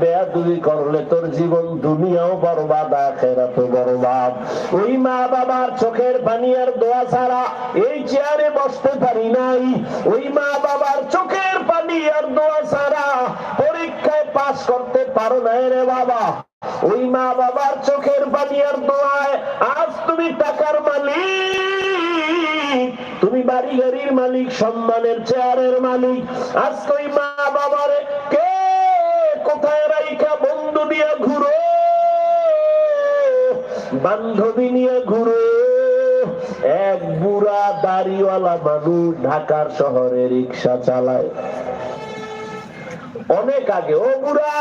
বেয়াদবি করলে তোর জীবন দুনিয়াও বরবাদ আখিরাতও বরবাদ। ওই মা বাবার চোখের পানি আর দোয়া ছাড়া এই চেয়ারে বসতে পারি নাই। ওই মা বাবার চোখের পানি আর দোয়া ছাড়া পরীক্ষায় পাস করতে পারো না রে বাবা। ওই মা বাবার চোখের পানি আর দোয়ায় আজ তুমি টাকার মালিক, তুমি বাড়ি গাড়ির মালিক, সম্মানের চেয়ারের মালিক। আজ ওই মা বাবারে কে কোথায় রাইখা বন্ধু নিয়ে ঘুরো, বান্ধবী নিয়ে ঘুরো। এক বুড়া দাড়িওয়ালা মানুষ ঢাকার শহরে রিক্সা চালায়। অনেক আগে ও বুড়া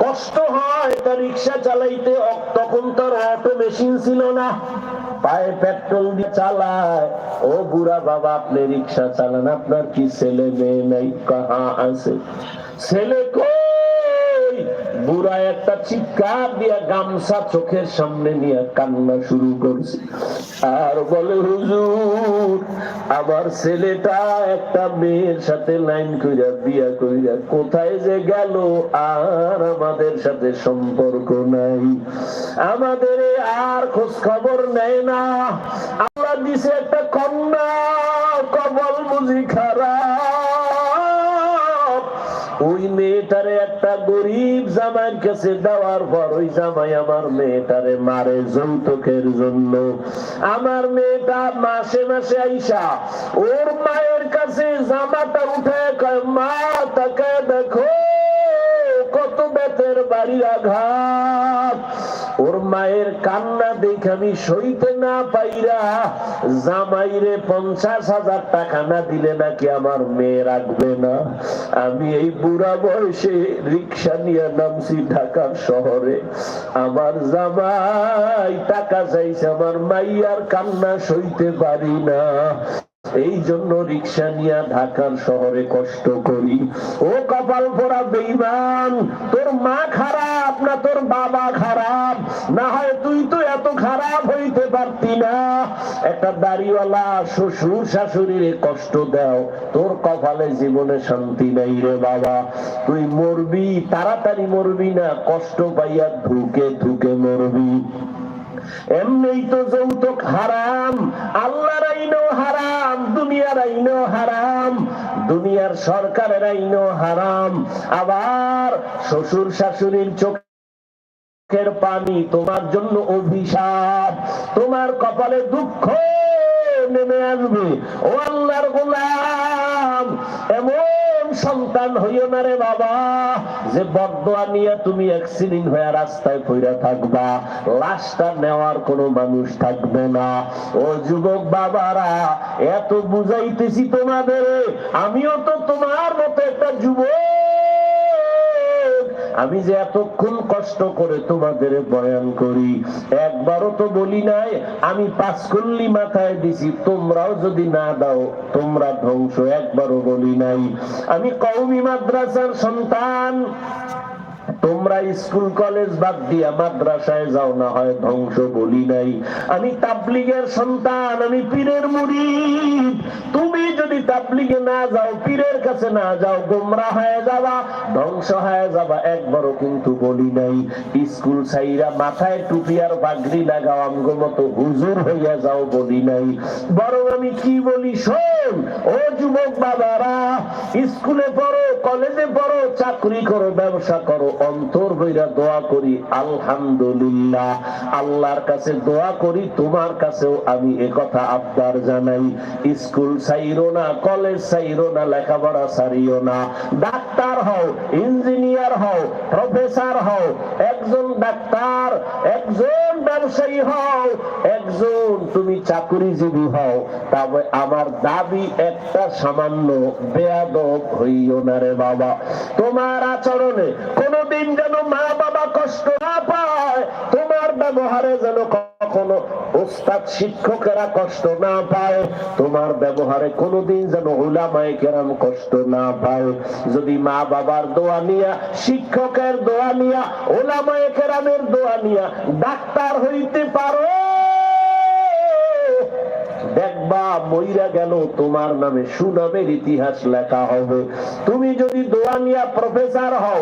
কষ্ট হয় তা রিক্সা চালাইতে, তখন তোর অটো মেশিন ছিল না, পায়ে পেট্রোল দিয়ে চালায়। ও বুড়া বাবা আপনি রিক্সা চালান, আপনার কি ছেলে মেয়ে নাই? কাহা আছে ছেলে কই? বুড়া একটা চিৎকার দিয়া গামছা চোখের সামনে নিয়ে কান্না শুরু করছে আর বলে, হুজুর আমার ছেলেটা একটা মেয়ের সাথে লাইন কইরা বিয়া কইরা কোথায় যে গেল, আর আমাদের সাথে সম্পর্ক নাই, আমাদের আর খোঁজ খবর নেয় না। আল্লাহ দিছে একটা কন্যা, কবল বুঝি খারাপ। ওই মেয়েটারে একটা গরিব জামাইয়ের কাছে দেওয়ার পর ওই জামাই আমার মেয়েটারে মারে যৌতুকের জন্য। আমার মেয়েটা মাসে মাসে আইসা ওর মায়ের কাছে জামাটা উঠে কয়, মা তাকে দেখো কত বেতের বাড়ির আঘাত। ওর মায়ের কান্না দেখে আমি সইতে না পাইরা জামাইরে 50,000 টাকা না দিলে নাকি আমার মেয়ে রাখবে না। আমি এই বুড়া বয়সে রিক্সা নিয়ে নামছি ঢাকার শহরে। আমার জামাই টাকা চাইছে, আমার মাইয়ার কান্না সইতে পারি না, এই জন্য রিক্সা নিয়ে ঢাকার শহরে কষ্ট করি। ও কপাল পোড়া বেঈমান, তোর মা খারাপ না তোর বাবা খারাপ? না হয় তুই তো এত খারাপ হইতে পারতি না। একটা দাড়িওয়ালা শ্বশুর শাশুড়ির কষ্ট দাও, তোর কপালে জীবনে শান্তি নাই রে বাবা। তুই মরবি, তাড়াতাড়ি মরবি না, কষ্ট পাইয়া ধুকে ধুকে মরবি। এমনি তো যৌতুক হারাম, আল্লাহর আইনও হারাম, দুনিয়ার আইনও হারাম, দুনিয়ার সরকারের আইনও হারাম। আবার শ্বশুর শাশুড়ির চোখের পানি তোমার জন্য অভিশাপ, তোমার কপালে দুঃখ নেমে আসবে। ও আল্লাহর গোলাম, এমন সন্তান হইও না রে বাবা যে বদদোয়া নিয়ে তুমি অ্যাক্সিডেন্ট হয়ে রাস্তায় পড়ে থাকবা, লাশটা নেওয়ার কোনো মানুষ থাকবে না। ও যুবক বাবারা, এত বুঝাইতেছি তোমাদের, আমিও তো তোমার মতো একটা যুবক। আমি যে এতক্ষণ কষ্ট করে তোমাদের বয়ান করি, একবারও তো বলি নাই আমি 5 কল্লি মাথায় দিছি, তোমরাও যদি না দাও তোমরা ধ্বংস, একবারও বলি নাই। আমি কওমি মাদ্রাসার সন্তান, তোমরা স্কুল কলেজ বাদ দিয়া মাদ্রাসায় যাও, না হয় ধ্বংস, বলি নাই। আমি তাবলীগের সন্তান, আমি পীরের মুরিদ, তুমি যদি তাবলীগে না যাও, পীরের কাছে না যাও, গোমরাহ হয়ে যাবা, ধ্বংস হয়ে যাবা, একবারও কিন্তু বলি নাই। স্কুল ছাইরা মাথায় টুপি আর পাগড়ি লাগাও, আমগো মতো হুজুর হইয়া যাও, বলি নাই। বরং আমি কি বলি শোন, ও যুবক বাবারা, স্কুলে পড়ো, কলেজে পড়ো, চাকরি করো, ব্যবসা করো, অন্তর ভইরা দোয়া করি আলহামদুলিল্লাহ, আল্লাহর কাছে দোয়া করি, তোমার কাছেও আমি একথা আবদার জানাই, স্কুল ছাইরো না, কলেজ ছাইরো না, লেখাপড়া ছাড়িও না। ডাক্তার হও, ইঞ্জিনিয়ার হও, প্রফেসর হও, একজন ডাক্তার, একজন ব্যবসায়ী হও, একজন তুমি চাকরিজীবী হও, তবে আমার দাবি একটা, সামান্য বেয়াদব হইও না রে বাবা। তোমার আচরণে কোনদিন যেন মা বাবা কষ্ট না পায়, তোমার ব্যবহারে যেন কখনো ওস্তাদ শিক্ষকেরা কষ্ট না পায়, তোমার ব্যবহারে কোনদিন যেন উলামায়ে কেরাম কষ্ট না পায়। যদি মা বাবার দোয়া নিয়া, শিক্ষকের দোয়া নিয়া, উলামায়ে কেরামের দোয়া নিয়া ডাক্তার হইতে পারো, দেখবা মইরা গেল তোমার নামে সুনামের ইতিহাস লেখা হবে। তুমি যদি দোয়া নিয়া প্রফেসর হও,